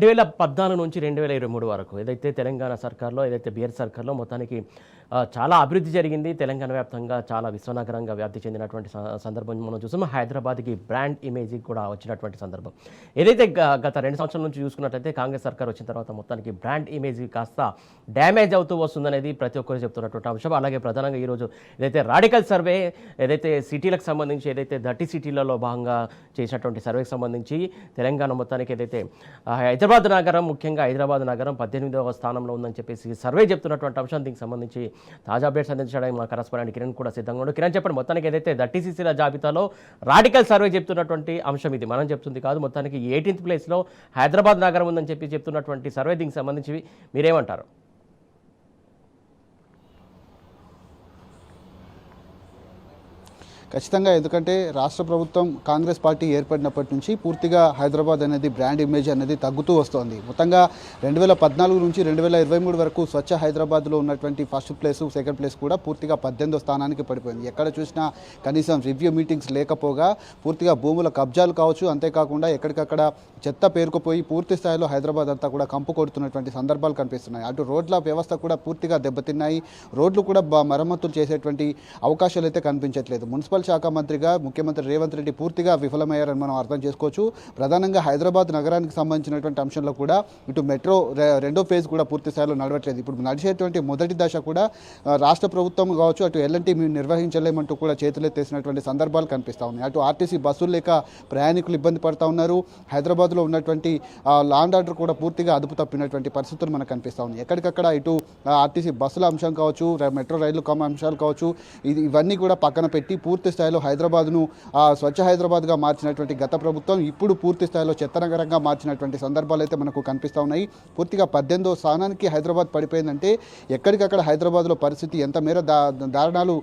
2014 నుంచి 2023 వరకు ఏదైతే తెలంగాణ సర్కార్‌లో, ఏదైతే బీఆర్ఎస్ సర్కార్‌లో మొత్తానికి చాలా అభివృద్ధి జరిగింది. తెలంగాణ వ్యాప్తంగా చాలా విశ్వనగరంగా వ్యాప్తి చెందినటువంటి సందర్భం మనం చూసాం. హైదరాబాద్‌కి బ్రాండ్ ఇమేజ్ కూడా వచ్చినటువంటి సందర్భం. ఏదైతే గత 2 సంవత్సరాల నుంచి చూసుకున్నట్లయితే కాంగ్రెస్ సర్కార్ వచ్చిన తర్వాత మొత్తానికి బ్రాండ్ ఇమేజ్ కాస్త డ్యామేజ్ అవుతూ వస్తుందనేది ప్రతి ఒక్కరు చెప్తున్నటువంటి అంశం. అలాగే ప్రధానంగా ఈరోజు ఏదైతే రాడికల్ సర్వే ఏదైతే సిటీలకు సంబంధించి ఏదైతే 30 సిటీలలో భాగంగా చేసినటువంటి సర్వేకి సంబంధించి తెలంగాణ మొత్తానికి ఏదైతే హైదరాబాద్ నగరం, ముఖ్యంగా హైదరాబాద్ నగరం 18వ స్థానంలో ఉందని చెప్పేసి సర్వే చెప్తున్నటువంటి అంశం. దీనికి సంబంధించి తాజా అప్డేట్స్ అందించడానికి మా కరెస్పాండెంట్ కిరణ్ కూడా సిద్ధంగా ఉన్నాడు. కిరణ్, చెప్పండి, మొత్తానికి ఏదైతే 30 సిటీల జాబితాలో రాడికల్ సర్వే చెప్తున్నటువంటి అంశం ఇది మనం చెప్తుంది కాదు. మొత్తానికి 18th ప్లేస్లో హైదరాబాద్ నగరం ఉందని చెప్తున్నటువంటి సర్వే, దీనికి సంబంధించి మీరేమంటారు? ఖచ్చితంగా, ఎందుకంటే రాష్ట్ర ప్రభుత్వం కాంగ్రెస్ పార్టీ ఏర్పడినప్పటి నుంచి పూర్తిగా హైదరాబాద్ అనేది బ్రాండ్ ఇమేజ్ అనేది తగ్గుతూ వస్తోంది. మొత్తంగా 2014 నుంచి 2023 వరకు స్వచ్ఛ హైదరాబాద్లో ఉన్నటువంటి ఫస్ట్ ప్లేస్, సెకండ్ ప్లేస్ కూడా పూర్తిగా 18వ స్థానానికి పడిపోయింది. ఎక్కడ చూసినా కనీసం రివ్యూ మీటింగ్స్ లేకపోగా పూర్తిగా భూముల కబ్జాలు కావచ్చు, అంతేకాకుండా ఎక్కడికక్కడ చెత్త పేరుకుపోయి పూర్తి స్థాయిలో హైదరాబాద్ అంతా కూడా కంపు కొడుతున్నటువంటి సందర్భాలు కనిపిస్తున్నాయి. అటు రోడ్ల వ్యవస్థ కూడా పూర్తిగా దెబ్బతిన్నాయి. రోడ్లు కూడా మరమ్మతులు చేసేటువంటి అవకాశాలు అయితే కనిపించట్లేదు. మున్సిపల్ శాఖ మంత్రిగా ముఖ్యమంత్రి రేవంత్ రెడ్డి పూర్తిగా విఫలమయ్యారని మనం అర్థం చేసుకోవచ్చు. ప్రధానంగా హైదరాబాద్ నగరానికి సంబంధించినటువంటి అంశంలో కూడా ఇటు మెట్రో రెండో ఫేజ్ కూడా పూర్తి స్థాయిలో నడవట్లేదు. ఇప్పుడు నడిచేటువంటి మొదటి దశ కూడా రాష్ట్ర ప్రభుత్వం కావచ్చు, అటు ఎల్ఎన్టీ మేము నిర్వహించలేమంటూ కూడా చేతులెత్తేసినటువంటి సందర్భాలు కనిపిస్తూ ఉన్నాయి. అటు ఆర్టీసీ బస్సులు లేక ప్రయాణికులు ఇబ్బంది పడుతూ ఉన్నారు. హైదరాబాద్లో ఉన్నటువంటి లాండ్ ఆర్డర్ కూడా పూర్తిగా అదుపు తప్పినటువంటి పరిస్థితులు మనకు కనిపిస్తూ ఉన్నాయి. ఎక్కడికక్కడ ఇటు ఆర్టీసీ బస్సుల అంశం కావచ్చు, మెట్రో రైలు అంశాలు కావచ్చు, ఇవన్నీ కూడా పక్కన పెట్టి పూర్తి స్థాయిలో హైదరాబాద్ను స్వచ్ఛ హైదరాబాద్గా మార్చినటువంటి గత ప్రభుత్వం ఇప్పుడు పూర్తి స్థాయిలో చెత్తనగరంగా మార్చినటువంటి సందర్భాలు అయితే మనకు కనిపిస్తూ ఉన్నాయి. పూర్తిగా 18వ స్థానానికి హైదరాబాద్ పడిపోయిందంటే ఎక్కడికక్కడ హైదరాబాద్లో పరిస్థితి ఎంత మేర దారుణాలు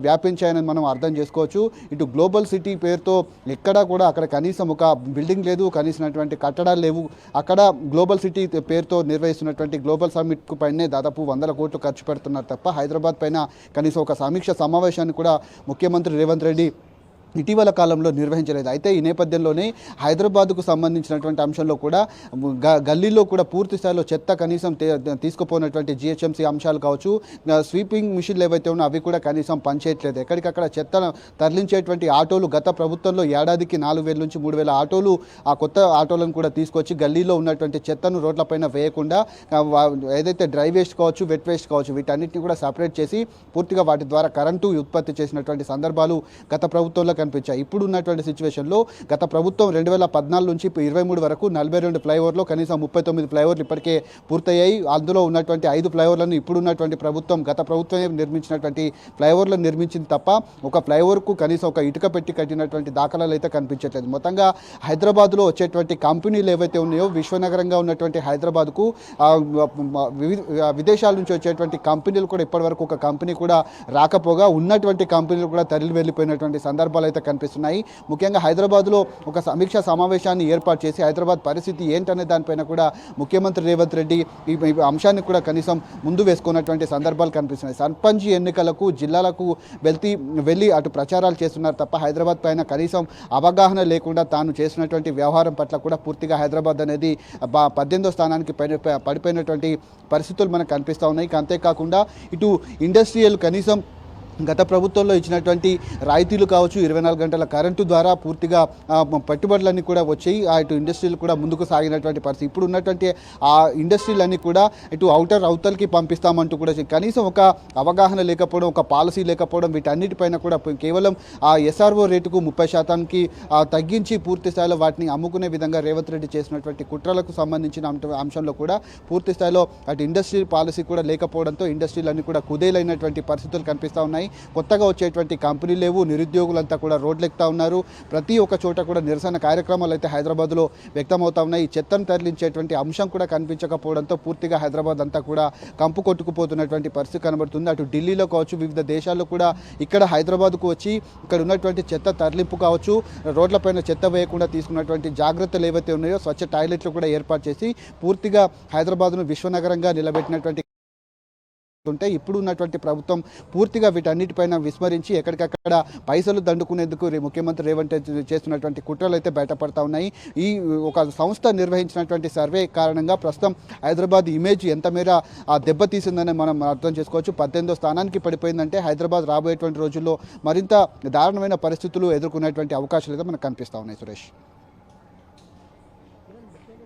వ్యాపించాయని మనం అర్థం చేసుకోవచ్చు. ఇటు గ్లోబల్ సిటీ పేరుతో ఎక్కడా కూడా అక్కడ కనీసం ఒక బిల్డింగ్ లేదు, కనీసమైనటువంటి కట్టడాలు లేవు. అక్కడ గ్లోబల్ సిటీ పేరుతో నిర్వహిస్తున్నటువంటి గ్లోబల్ సమ్మిట్కు పైనే దాదాపు 100 కోట్లు ఖర్చు పెడుతున్నారు తప్ప హైదరాబాద్ పైన కనీసం ఒక సమీక్ష సమావేశాన్ని కూడా ముఖ్యమంత్రి రేవంత్ రెడ్డి ఇటీవల కాలంలో నిర్వహించలేదు. అయితే ఈ నేపథ్యంలోనే హైదరాబాద్కు సంబంధించినటువంటి అంశంలో కూడా గల్లీలో కూడా పూర్తి స్థాయిలో చెత్త కనీసం తీసుకుపోయినటువంటి జిహెచ్ఎంసీ అంశాలు కావచ్చు, స్వీపింగ్ మిషన్లు ఏవైతే ఉన్నాయో అవి కూడా కనీసం పనిచేయట్లేదు. ఎక్కడికక్కడ చెత్త తరలించేటువంటి ఆటోలు గత ప్రభుత్వంలో ఏడాదికి 4,000 నుంచి 3,000 ఆటోలు ఆ కొత్త ఆటోలను కూడా తీసుకొచ్చి గల్లీలో ఉన్నటువంటి చెత్తను రోడ్లపైన వేయకుండా ఏదైతే డ్రై వేస్ట్ కావచ్చు, వెట్ వేస్ట్ కావచ్చు, వీటన్నిటిని కూడా సపరేట్ చేసి పూర్తిగా వాటి ద్వారా కరెంటు ఉత్పత్తి చేసినటువంటి సందర్భాలు గత ప్రభుత్వంలో కనిపించాయి. ఇప్పుడు ఉన్నటువంటి సిచ్యువేషన్లో గత ప్రభుత్వం 2014 నుంచి 23 వరకు 42 ఫ్లైఓవర్లో కనీసం 39 ఫ్లైఓవర్లు ఇప్పటికే పూర్తయ్యాయి. అందులో ఉన్నటువంటి 5 ఫ్లైఓవర్లను ఇప్పుడు ఉన్నటువంటి ప్రభుత్వం గత ప్రభుత్వమే నిర్మించినటువంటి ఫ్లైఓవర్లను నిర్మించింది తప్ప ఒక ఫ్లైఓవర్కు కనీసం ఒక ఇటుక పెట్టి కట్టినటువంటి దాఖలాలు అయితే కనిపించట్లేదు. మొత్తంగా హైదరాబాద్లో వచ్చేటువంటి కంపెనీలు ఏవైతే ఉన్నాయో విశ్వనగరంగా ఉన్నటువంటి హైదరాబాద్కు విదేశాల నుంచి వచ్చేటువంటి కంపెనీలు కూడా ఇప్పటివరకు ఒక కంపెనీ కూడా రాకపోగా ఉన్నటువంటి కంపెనీలు కూడా తరలి వెళ్ళిపోయినటువంటి సందర్భాలు అయితే కనిపిస్తున్నాయి. ముఖ్యంగా హైదరాబాద్లో ఒక సమీక్షా సమావేశాన్ని ఏర్పాటు చేసి హైదరాబాద్ పరిస్థితి ఏంటనే దానిపైన కూడా ముఖ్యమంత్రి రేవంత్ రెడ్డి ఈ అంశాన్ని కూడా కనీసం ముందు వేసుకున్నటువంటి సందర్భాలు కనిపిస్తున్నాయి. సర్పంచ్ ఎన్నికలకు జిల్లాలకు వెళ్ళి అటు ప్రచారాలు చేస్తున్నారు తప్ప హైదరాబాద్ పైన కనీసం అవగాహన లేకుండా తాను చేసినటువంటి వ్యవహారం పట్ల కూడా పూర్తిగా హైదరాబాద్ అనేది 18వ స్థానానికి పడిపోయినటువంటి పరిస్థితులు మనకు కనిపిస్తూ ఉన్నాయి. అంతేకాకుండా ఇటు ఇండస్ట్రియల్ కనీసం గత ప్రభుత్వంలో ఇచ్చినటువంటి రాయితీలు కావచ్చు, 24 గంటల కరెంటు ద్వారా పూర్తిగా పెట్టుబడులన్నీ కూడా వచ్చాయి. ఇటు ఇండస్ట్రీలు కూడా ముందుకు సాగినటువంటి పరిస్థితి. ఇప్పుడు ఉన్నటువంటి ఆ ఇండస్ట్రీలన్నీ కూడా ఇటు అవతలకి పంపిస్తామంటూ కూడా కనీసం ఒక అవగాహన లేకపోవడం, ఒక పాలసీ లేకపోవడం, వీటన్నిటిపైన కూడా కేవలం ఆ ఎస్ఆర్ఓ రేటుకు 30% తగ్గించి పూర్తి స్థాయిలో వాటిని అమ్ముకునే విధంగా రేవంత్ రెడ్డి చేసినటువంటి కుట్రలకు సంబంధించిన అంశంలో కూడా పూర్తి స్థాయిలో అటు ఇండస్ట్రీ పాలసీ కూడా లేకపోవడంతో ఇండస్ట్రీలన్నీ కూడా కుదేలైనటువంటి పరిస్థితులు కనిపిస్తూ ఉన్నాయి. కొత్తగా వచ్చేటువంటి కంపెనీలు లేవు, నిరుద్యోగులంతా కూడా రోడ్లెక్కుతా ఉన్నారు. ప్రతి ఒక్క చోట కూడా నిరసన కార్యక్రమాలు అయితే హైదరాబాద్లో వ్యక్తమవుతా ఉన్నాయి. చెత్తను తరలించేటువంటి అంశం కూడా కనిపించకపోవడంతో పూర్తిగా హైదరాబాద్ అంతా కూడా కంపు కొట్టుకుపోతున్నటువంటి పరిస్థితి కనబడుతుంది. అటు ఢిల్లీలో కావచ్చు, వివిధ దేశాల్లో కూడా ఇక్కడ హైదరాబాద్కు వచ్చి ఇక్కడ ఉన్నటువంటి చెత్త తరలింపు కావచ్చు, రోడ్లపైన చెత్త వేయకుండా తీసుకున్నటువంటి జాగ్రత్తలు ఏవైతే ఉన్నాయో స్వచ్ఛ టాయిలెట్లు కూడా ఏర్పాటు చేసి పూర్తిగా హైదరాబాద్ను విశ్వనగరంగా నిలబెట్టినటువంటి ఉంటే ఇప్పుడు ఉన్నటువంటి ప్రభుత్వం పూర్తిగా వీటన్నిటిపైన విస్మరించి ఎక్కడికక్కడ పైసలు దండుకునేందుకు ముఖ్యమంత్రి రేవంత్ రెడ్డి చేస్తున్నటువంటి కుట్రలు అయితే బయటపడతా ఉన్నాయి. ఈ ఒక సంస్థ నిర్వహించినటువంటి సర్వే కారణంగా ప్రస్తుతం హైదరాబాద్ ఇమేజ్ ఎంత మేర దెబ్బతీసిందని మనం అర్థం చేసుకోవచ్చు. 18వ స్థానానికి పడిపోయిందంటే హైదరాబాద్ రాబోయేటువంటి రోజుల్లో మరింత దారుణమైన పరిస్థితులు ఎదుర్కొనేటువంటి అవకాశాలు అయితే మనకు కనిపిస్తూ ఉన్నాయి. సురేష్,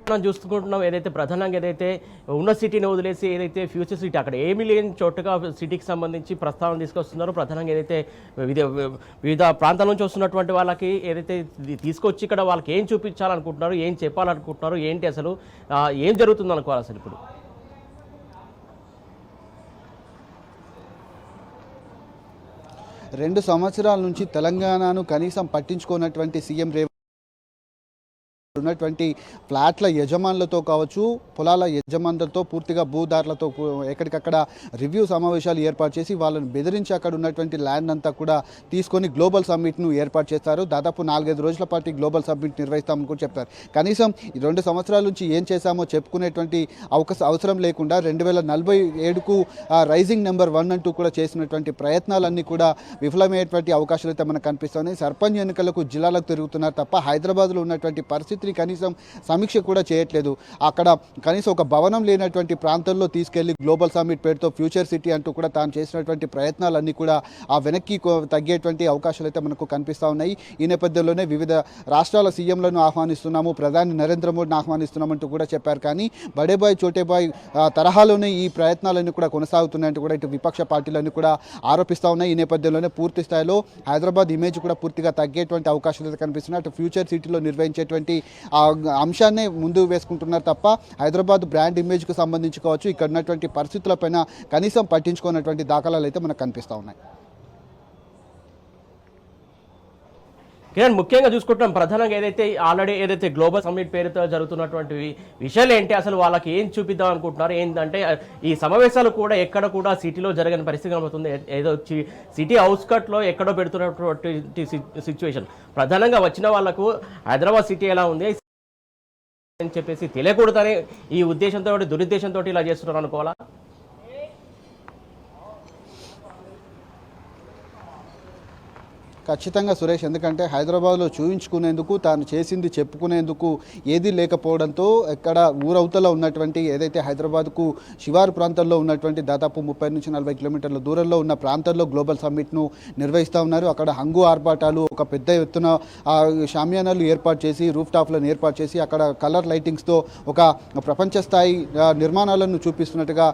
మనం చూసుకుంటున్నాం ఏదైతే ప్రధానంగా ఏదైతే ఉన్న సిటీని వదిలేసి ఏదైతే ఫ్యూచర్ సిటీ అక్కడ ఏమీ లేని చోటుగా సిటీకి సంబంధించి ప్రస్తావన తీసుకొస్తున్నారో, ప్రధానంగా ఏదైతే వివిధ ప్రాంతాల నుంచి వస్తున్నటువంటి వాళ్ళకి ఏదైతే తీసుకొచ్చి ఇక్కడ వాళ్ళకి ఏం చూపించాలనుకుంటున్నారు, ఏం చెప్పాలనుకుంటున్నారు, ఏంటి అసలు ఏం జరుగుతుంది అనుకోవాలి అసలు ఇప్పుడు? 2 సంవత్సరాల నుంచి తెలంగాణను కనీసం పట్టించుకున్నటువంటి సీఎం రేవంత్ ఉన్నటువంటి ఫ్లాట్ల యజమానులతో కావచ్చు, పొలాల యజమానులతో, పూర్తిగా భూదారులతో ఎక్కడికక్కడ రివ్యూ సమావేశాలు ఏర్పాటు చేసి వాళ్ళని బెదిరించి అక్కడ ఉన్నటువంటి ల్యాండ్ అంతా కూడా తీసుకొని గ్లోబల్ సమ్మిట్ను ఏర్పాటు చేస్తారు. దాదాపు 4-5 రోజుల పాటు గ్లోబల్ సమ్మిట్ నిర్వహిస్తామని కూడా చెప్తారు. కనీసం 2 సంవత్సరాల నుంచి ఏం చేశామో చెప్పుకునేటువంటి అవసరం లేకుండా 2047కు రైజింగ్ నెంబర్ 1 అంటూ కూడా చేసినటువంటి ప్రయత్నాలన్నీ కూడా విఫలమయ్యేటువంటి అవకాశాలు అయితే మనకు కనిపిస్తున్నాయి. సర్పంచ్ ఎన్నికలకు జిల్లాలకు తిరుగుతున్నారు తప్ప హైదరాబాద్లో ఉన్నటువంటి పరిస్థితి కనీసం సమీక్ష కూడా చేయట్లేదు. అక్కడ కనీసం ఒక భవనం లేనటువంటి ప్రాంతంలో తీసుకెళ్లి గ్లోబల్ సమ్మిట్ పేరుతో ఫ్యూచర్ సిటీ అంటూ కూడా తాను చేసినటువంటి ప్రయత్నాలన్నీ కూడా వెనక్కి తగ్గేటువంటి అవకాశాలు అయితే మనకు కనిపిస్తూ ఉన్నాయి. ఈ నేపథ్యంలోనే వివిధ రాష్ట్రాల సీఎంలను ఆహ్వానిస్తున్నాము, ప్రధాని నరేంద్ర మోడీని ఆహ్వానిస్తున్నామంటూ కూడా చెప్పారు. కానీ బడేబాయ్ చోటేబాయ్ తరహాలోనే ఈ ప్రయత్నాలన్నీ కూడా కొనసాగుతున్నాయంటూ కూడా ఇటు విపక్ష పార్టీలన్నీ కూడా ఆరోపిస్తూ ఉన్నాయి. ఈ నేపథ్యంలోనే పూర్తి స్థాయిలో హైదరాబాద్ ఇమేజ్ కూడా పూర్తిగా తగ్గేటువంటి అవకాశాలు అయితే కనిపిస్తున్నాయి. అటు ఫ్యూచర్ సిటీలో నిర్వహించేటువంటి ఆ అంశాన్నే ముందు వేసుకుంటున్నారు తప్ప హైదరాబాద్ బ్రాండ్ ఇమేజ్కు సంబంధించి కావచ్చు, ఇక్కడ ఉన్నటువంటి పరిస్థితులపైన కనీసం పట్టించుకున్నటువంటి దాఖలాలు అయితే మనకు కనిపిస్తూ ఉన్నాయి. కిరణ్, ముఖ్యంగా చూసుకుంటున్నాం ప్రధానంగా ఏదైతే గ్లోబల్ సమ్మిట్ పేరుతో జరుగుతున్నటువంటి విషయాలు ఏంటి, అసలు వాళ్ళకి ఏం చూపిద్దాం అనుకుంటున్నారు, ఏంటంటే ఈ సమావేశాలు కూడా ఎక్కడ కూడా సిటీలో జరగని పరిస్థితి కనబడుతుంది. ఏదో సిటీ అవుట్స్కట్లో ఎక్కడో పెడుతున్నటువంటి సిచ్యువేషన్. ప్రధానంగా వచ్చిన వాళ్ళకు హైదరాబాద్ సిటీ ఎలా ఉంది అని చెప్పేసి తెలియకూడదని ఈ ఉద్దేశంతో, దురుద్దేశంతో ఇలా చేస్తున్నారు అనుకోవాలా? ఖచ్చితంగా సురేష్, ఎందుకంటే హైదరాబాద్లో చూయించుకునేందుకు, తాను చేసింది చెప్పుకునేందుకు ఏదీ లేకపోవడంతో ఎక్కడ ఊరవతల ఉన్నటువంటి ఏదైతే హైదరాబాద్కు శివారు ప్రాంతాల్లో ఉన్నటువంటి దాదాపు 30 నుంచి 40 కిలోమీటర్ల దూరంలో ఉన్న ప్రాంతాల్లో గ్లోబల్ సమ్మిట్ను నిర్వహిస్తూ ఉన్నారు. అక్కడ హంగు ఆర్భాటాలు, ఒక పెద్ద ఎత్తున షామియానాలు ఏర్పాటు చేసి, రూఫ్ టాప్లను ఏర్పాటు చేసి అక్కడ కలర్ లైటింగ్స్తో ఒక ప్రపంచ స్థాయి నిర్మాణాలను చూపిస్తున్నట్టుగా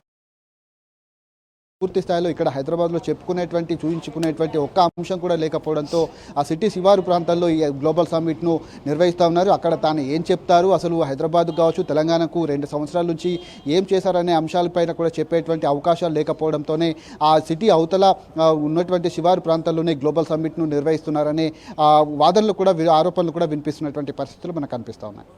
పూర్తి స్థాయిలో ఇక్కడ హైదరాబాద్లో చూయించుకునేటువంటి ఒక్క అంశం కూడా లేకపోవడంతో ఆ సిటీ శివారు ప్రాంతాల్లో ఈ గ్లోబల్ సమ్మిట్ను నిర్వహిస్తూ ఉన్నారు. అక్కడ తాను ఏం చెప్తారు, అసలు హైదరాబాద్ కావచ్చు, తెలంగాణకు 2 సంవత్సరాల నుంచి ఏం చేశారనే అంశాలపైన కూడా చెప్పేటువంటి అవకాశాలు లేకపోవడంతోనే ఆ సిటీ అవతల ఉన్నటువంటి శివారు ప్రాంతాల్లోనే గ్లోబల్ సమ్మిట్ను నిర్వహిస్తున్నారనే వాదనలు కూడా, ఆరోపణలు కూడా వినిపిస్తున్నటువంటి పరిస్థితులు మనకు కనిపిస్తూ ఉన్నాయి.